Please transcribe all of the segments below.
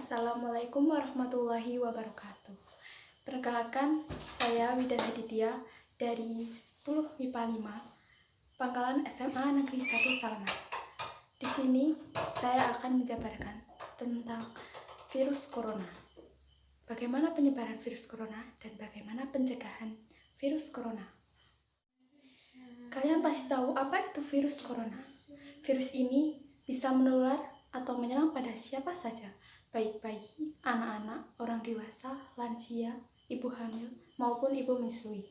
Assalamualaikum warahmatullahi wabarakatuh. Perkenalkan, saya Widan Aditya dari 10 MIPA 5, Pangkalan SMA Negeri 1 Salman. Di sini saya akan menjabarkan tentang virus corona. Bagaimana penyebaran virus corona dan bagaimana pencegahan virus corona. Kalian pasti tahu apa itu virus corona. Virus ini bisa menular atau menyerang pada siapa saja, baik bayi, anak-anak, orang dewasa, lansia, ibu hamil, maupun ibu menyusui.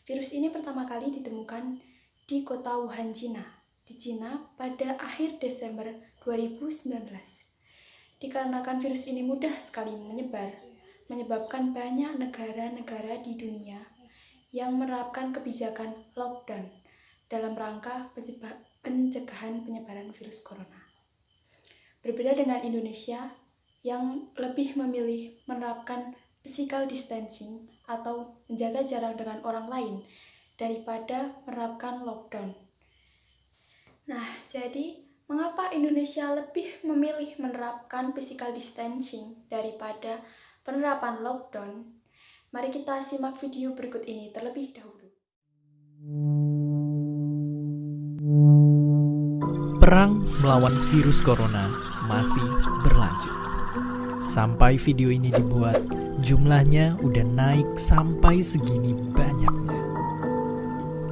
Virus ini pertama kali ditemukan di kota Wuhan, Cina, pada akhir Desember 2019. Dikarenakan virus ini mudah sekali menyebar, menyebabkan banyak negara-negara di dunia yang menerapkan kebijakan lockdown dalam rangka pencegahan penyebaran virus corona. Berbeda dengan Indonesia yang lebih memilih menerapkan physical distancing atau menjaga jarak dengan orang lain daripada menerapkan lockdown. Nah, jadi mengapa Indonesia lebih memilih menerapkan physical distancing daripada penerapan lockdown? Mari kita simak video berikut ini terlebih dahulu. Perang melawan virus corona masih berlanjut. Sampai video ini dibuat, jumlahnya udah naik sampai segini banyaknya.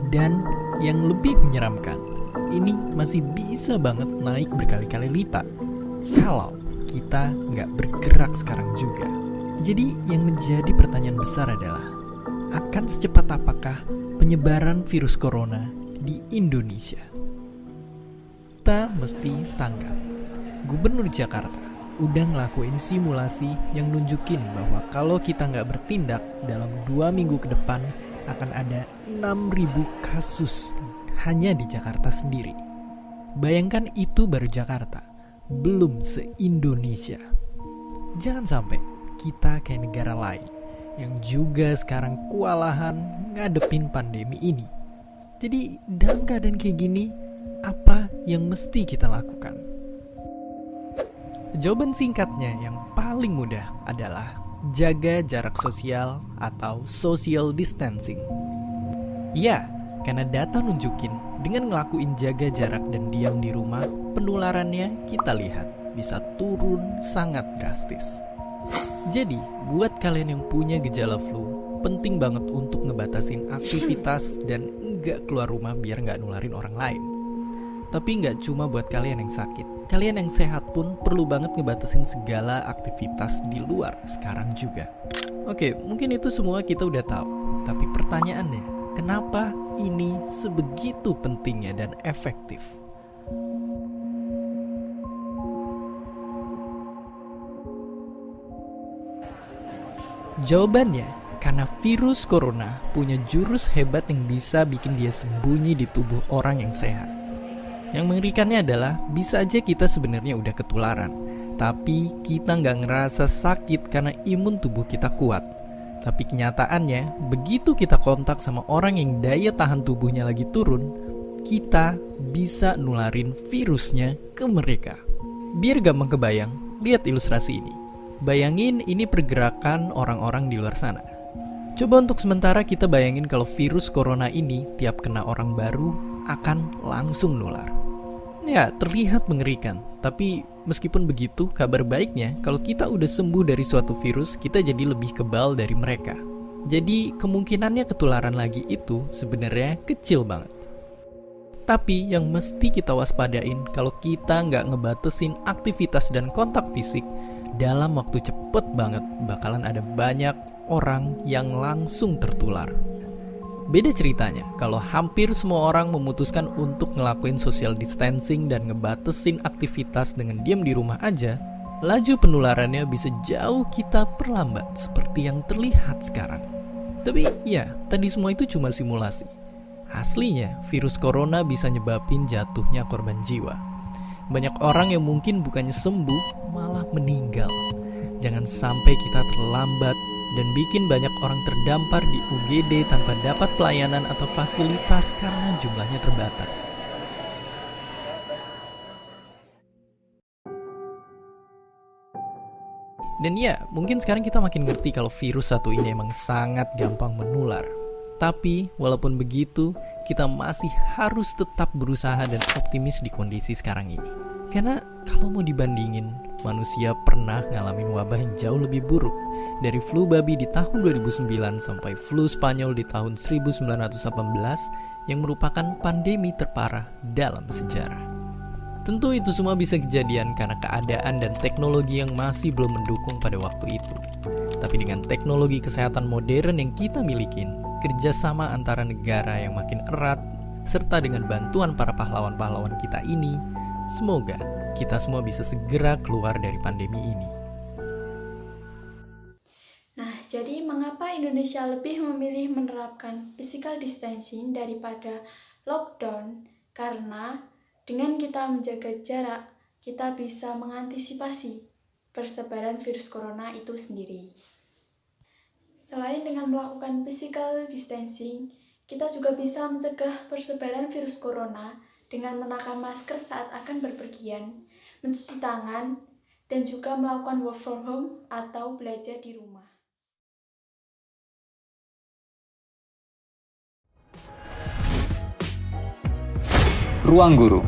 Dan yang lebih menyeramkan, ini masih bisa banget naik berkali-kali lipat kalau kita nggak bergerak sekarang juga. Jadi yang menjadi pertanyaan besar adalah, akan secepat apakah penyebaran virus corona di Indonesia? Kita mesti tanggap. Gubernur Jakarta udah ngelakuin simulasi yang nunjukin bahwa kalau kita nggak bertindak dalam 2 minggu ke depan akan ada 6.000 kasus hanya di Jakarta sendiri. Bayangkan itu baru Jakarta, belum se-Indonesia. Jangan sampai kita kayak negara lain yang juga sekarang kewalahan ngadepin pandemi ini. Jadi dalam keadaan kayak gini, apa yang mesti kita lakukan? Jawaban singkatnya yang paling mudah adalah jaga jarak sosial atau social distancing. Ya, karena data nunjukin dengan ngelakuin jaga jarak dan diam di rumah, penularannya kita lihat bisa turun sangat drastis. Jadi, buat kalian yang punya gejala flu, penting banget untuk ngebatasin aktivitas dan nggak keluar rumah biar nggak nularin orang lain. Tapi nggak cuma buat kalian yang sakit. Kalian yang sehat pun perlu banget ngebatasin segala aktivitas di luar sekarang juga. Oke, mungkin itu semua kita udah tahu. Tapi pertanyaannya, kenapa ini sebegitu pentingnya dan efektif? Jawabannya, karena virus corona punya jurus hebat yang bisa bikin dia sembunyi di tubuh orang yang sehat. Yang mengerikannya adalah bisa aja kita sebenarnya udah ketularan, tapi kita nggak ngerasa sakit karena imun tubuh kita kuat. Tapi kenyataannya, begitu kita kontak sama orang yang daya tahan tubuhnya lagi turun, kita bisa nularin virusnya ke mereka. Biar gampang kebayang, lihat ilustrasi ini. Bayangin ini pergerakan orang-orang di luar sana. Coba untuk sementara kita bayangin kalau virus corona ini tiap kena orang baru akan langsung nular. Ya, terlihat mengerikan. Tapi meskipun begitu, kabar baiknya kalau kita udah sembuh dari suatu virus, kita jadi lebih kebal dari mereka. Jadi kemungkinannya ketularan lagi itu sebenarnya kecil banget. Tapi yang mesti kita waspadain kalau kita nggak ngebatasin aktivitas dan kontak fisik, dalam waktu cepet banget bakalan ada banyak orang yang langsung tertular. Beda ceritanya kalau hampir semua orang memutuskan untuk ngelakuin social distancing dan ngebatasin aktivitas dengan diam di rumah aja, laju penularannya bisa jauh kita perlambat seperti yang terlihat sekarang. Tapi ya, tadi semua itu cuma simulasi. Aslinya, virus corona bisa nyebabin jatuhnya korban jiwa. Banyak orang yang mungkin bukannya sembuh, malah meninggal. Jangan sampai kita terlambat dan bikin banyak orang terdampar di UGD tanpa dapat pelayanan atau fasilitas karena jumlahnya terbatas. Dan ya, mungkin sekarang kita makin ngerti kalau virus satu ini emang sangat gampang menular. Tapi, walaupun begitu, kita masih harus tetap berusaha dan optimis di kondisi sekarang ini. Karena kalau mau dibandingin, manusia pernah ngalamin wabah yang jauh lebih buruk. Dari flu babi di tahun 2009 sampai flu Spanyol di tahun 1918 yang merupakan pandemi terparah dalam sejarah. Tentu itu semua bisa kejadian karena keadaan dan teknologi yang masih belum mendukung pada waktu itu. Tapi dengan teknologi kesehatan modern yang kita milikin, kerjasama antara negara yang makin erat, serta dengan bantuan para pahlawan-pahlawan kita ini, semoga kita semua bisa segera keluar dari pandemi ini. Nah, jadi mengapa Indonesia lebih memilih menerapkan physical distancing daripada lockdown? Karena dengan kita menjaga jarak, kita bisa mengantisipasi persebaran virus corona itu sendiri. Selain dengan melakukan physical distancing, kita juga bisa mencegah persebaran virus corona dengan mengenakan masker saat akan berpergian, mencuci tangan, dan juga melakukan work from home atau belajar di rumah. Ruang Guru.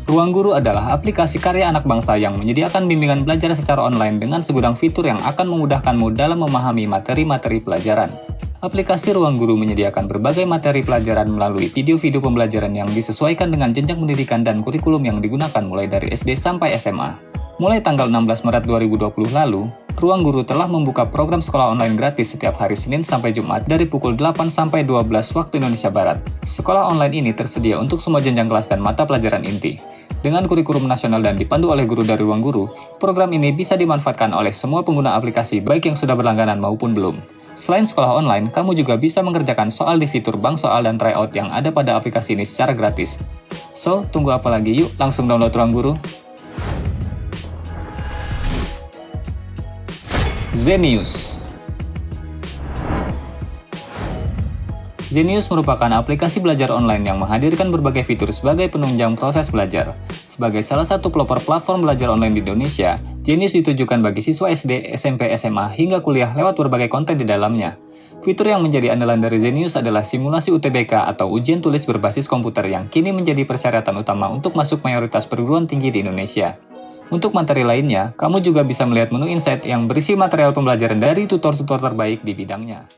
Ruang Guru adalah aplikasi karya anak bangsa yang menyediakan bimbingan belajar secara online dengan segudang fitur yang akan memudahkanmu dalam memahami materi-materi pelajaran. Aplikasi Ruang Guru menyediakan berbagai materi pelajaran melalui video-video pembelajaran yang disesuaikan dengan jenjang pendidikan dan kurikulum yang digunakan mulai dari SD sampai SMA. Mulai tanggal 16 Maret 2020 lalu, Ruang Guru telah membuka program sekolah online gratis setiap hari Senin sampai Jumat dari pukul 8 sampai 12 waktu Indonesia Barat. Sekolah online ini tersedia untuk semua jenjang kelas dan mata pelajaran inti. Dengan kurikulum nasional dan dipandu oleh guru dari Ruang Guru, program ini bisa dimanfaatkan oleh semua pengguna aplikasi baik yang sudah berlangganan maupun belum. Selain sekolah online, kamu juga bisa mengerjakan soal di fitur bank soal dan tryout yang ada pada aplikasi ini secara gratis. So, tunggu apa lagi? Yuk, langsung download Ruang Guru. Zenius. Zenius merupakan aplikasi belajar online yang menghadirkan berbagai fitur sebagai penunjang proses belajar. Sebagai salah satu pelopor platform belajar online di Indonesia, Zenius ditujukan bagi siswa SD, SMP, SMA, hingga kuliah lewat berbagai konten di dalamnya. Fitur yang menjadi andalan dari Zenius adalah simulasi UTBK atau ujian tulis berbasis komputer yang kini menjadi persyaratan utama untuk masuk mayoritas perguruan tinggi di Indonesia. Untuk materi lainnya, kamu juga bisa melihat menu insight yang berisi material pembelajaran dari tutor-tutor terbaik di bidangnya.